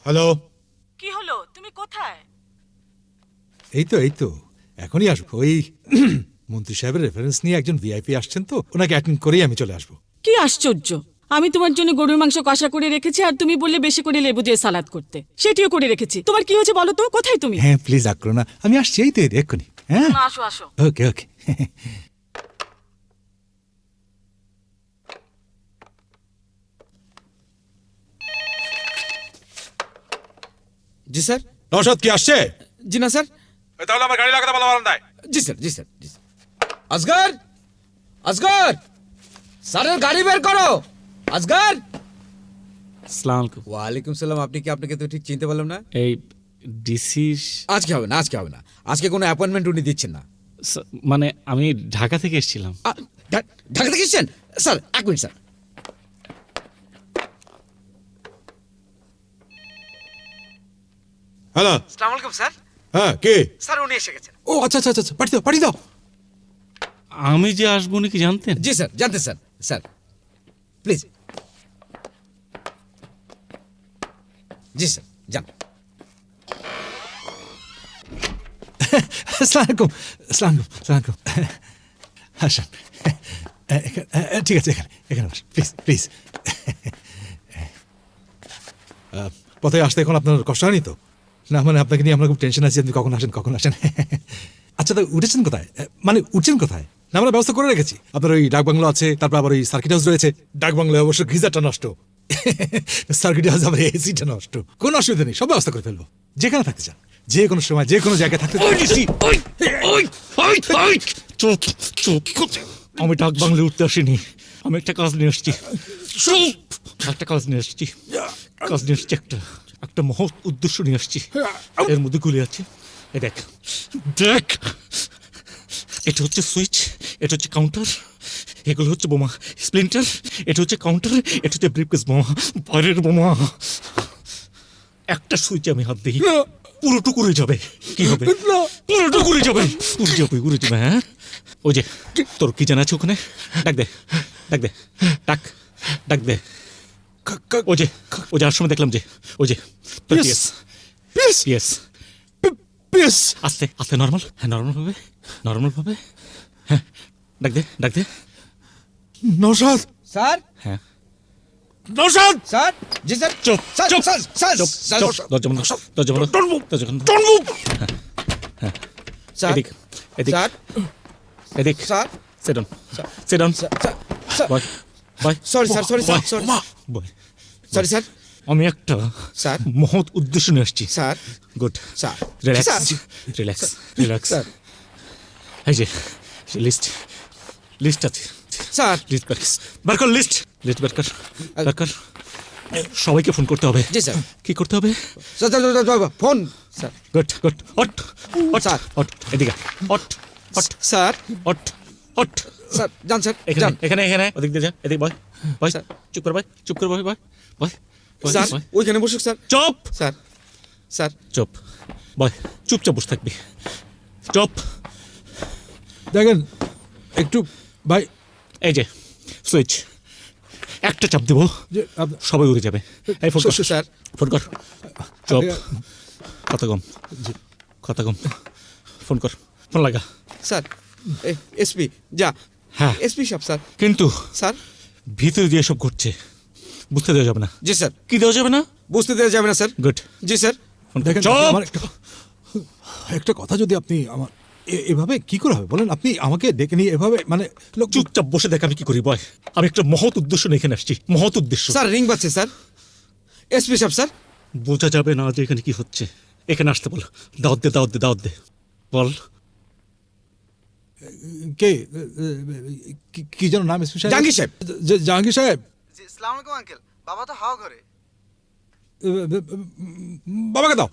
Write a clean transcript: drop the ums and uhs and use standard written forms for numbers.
Hello. কি হলো, তুমি কোথায়? এই তো এখনই আসবো। ওই মন্ত্রী সাহেবের রেফারেন্স নিয়ে একজন ভিআইপি আসছেন, তো ওনাকে অ্যাটেন্ড করেই আমি চলে আসবো। কি আশ্চর্য, আমি তোমার জন্য গরুর মাংস কষা করে রেখেছি আর তুমি বললে বেশি করে লেবু দিয়ে সালাদ করতে, সেটিও করে রেখেছি। তোমার কি হয়েছে বলো তো, কোথায় তুমি? হ্যাঁ প্লিজ রাগ করো না, আমি আসছি, এই তো এক্ষুনি। হ্যাঁ আসো আসো। ওকে ওকে। জি স্যার। নওশাদ কি আসছে? জি না স্যার। তাহলে আমার গাড়ি লাগাতে বলো বারান্দায়। জি স্যার জি স্যার জি স্যার। আসগর, আসগর, স্যারের গাড়ি বের করো। আসগর। আসসালামু আলাইকুম। ওয়ালাইকুম সালাম। আপনি কি? আপনাকে তো ঠিক চিনতে পারলাম না। এই ডিসি আজকে হবে না, আজকে হবে না, আজকে কোনো অ্যাপয়েন্টমেন্ট উনি দিচ্ছেন না। মানে আমি ঢাকা থেকে এসেছিলাম। ঢাকা থেকে এসেছেন? স্যার এক মিনিট স্যার। হ্যালো। আসসালামু আলাইকুম স্যার। হ্যাঁ কে? স্যার উনি এসে গেছেন। ও আচ্ছা আচ্ছা আচ্ছা, পাঠিয়ে দাও। আমি যে আসবো নাকি জানতেন? জি স্যার জানতে sir. Sir please. G sir যান। আসসালামু আলাইকুম। আসেন। ঠিক আছে, এখানে প্লিজ প্লিজ। পথে আসতে এখন আপনার কষ্ট হয়নি তো? না মানে আপনাকে নিয়ে আমরা খুব টেনশন আছি, আপনি কখন আসেন। আচ্ছা তা উঠেছেন কোথায়, মানে উঠছেন কোথায়? না আমরা ব্যবস্থা করে রেখেছি, আপনার ওই ডাক বাংলো আছে, তারপর আবার ওই সার্কিট হাউস রয়েছে। ডাক বাংলায় অবশ্য গিজারটা নষ্ট, সার্কিট হাউস আবার এসিটা নষ্ট। কোনো অসুবিধা নেই, সব ব্যবস্থা করে ফেলবো। যেখানে থাকতে চান, যে কোনো সময় যে কোনো জায়গায় থাকতে। আমি ডাক বাংলা উঠতে আসিনি, আমি একটা কাজ নিয়ে এসেছি। একটা মহৎ উদ্দেশ্য নিয়ে আসছি। এর মধ্যে গুলি আছে, এই দেখ। এটা হচ্ছে সুইচ, এটা হচ্ছে কাউন্টার, এগুলো হচ্ছে বোমা স্প্লিন্টার। এটা হচ্ছে কাউন্টার, এটা হচ্ছে ব্রিফকেস বোমা, বাইরের বোমা। একটা সুইচে আমি হাত দিই, পুরোটুকু উড়ে যাবে। কি হবে? পুরোটুকু উড়ে যাবে। হ্যাঁ ওই যে তোর কি জানা আছে ওখানে? ডাক দে। ওই যে আর সময় দেখলাম যে ওই যে আস্তে নর্মাল, হ্যাঁ নর্মাল ভাবে হ্যাঁ ডাক দে। নওশাদ। স্যার। হ্যাঁ নওশাদ। স্যার। জি স্যার। চুপ স্যার চুপ স্যার স্যার চুপ স্যার। দরজা বন্ধ। স্যার। এদিক sir. Sir. sit down sir. Boy sorry sir, sorry sir, sorry boy. Sorry sir. আমি একটা স্যার। মহৎ উদ্দেশ্য নিয়ে আসছি। Sir. Good sir. Relax. Sir. এই যে লিস্ট আছে, স্যার। লিস্ট বার কর, লিস্ট বার কর। সবাইকে ফোন করতে হবে। জি স্যার। কি করতে হবে? Sir phone. স্যার। গুড অট স্যার। এদিকে অট স্যার। অট স্যার যান স্যার যান। এখানে ওদিক দিয়ে যা, এদিক বয় স্যার। চুপ কর বয় স্যার ওইখানে বসুক স্যার। চুপ স্যার। স্যার। চুপ বয়, চুপচাপ বসে থাকবি। চুপ। দেখেন একটু ভাই, এই যে সুইচ, একটা চাপ দেবো, যে সবাই উড়ে যাবে। এই ফোন কর স্যার। ফোন কর। চুপ, কথা কম। ফোন কর, ফোন লাগা। স্যার এসপি যা। হ্যাঁ এসপি সাহেব স্যার। কিন্তু স্যার। ভিতরে দিয়ে সব ঘটছে, বুঝতে দেওয়া যাবে না। জি স্যার। কি দেওয়া যাবে না? বুঝতে দেওয়া যাবে না স্যার। গুড। জি স্যার। দেখেন চুপ! আমার একটা কথা, যদি আপনি আমার এভাবে কি করে হবে বলেন? আপনি আমাকে ডেকে নিয়ে এভাবে মানে চুপচাপ বসে দেখ আমি কি করি বয়। আমি একটা মহৎ উদ্দেশ্য নিয়ে এখানে আসছি, মহৎ উদ্দেশ্য। স্যার রিং বাজছে স্যার। এসপি সাহেব স্যার। বোঝা যাবে না যে এখানে কি হচ্ছে। এখানে আসতে বল, দাওয়াত দে বল। কে কি যেন নাম? এসপি সাহেব? জাহাঙ্গীর সাহেব। জাহাঙ্গীর সাহেব। জি আসসালামু আলাইকুম আঙ্কেল, বাবা তো হাওয়া ঘরে। বাবাকে দাও।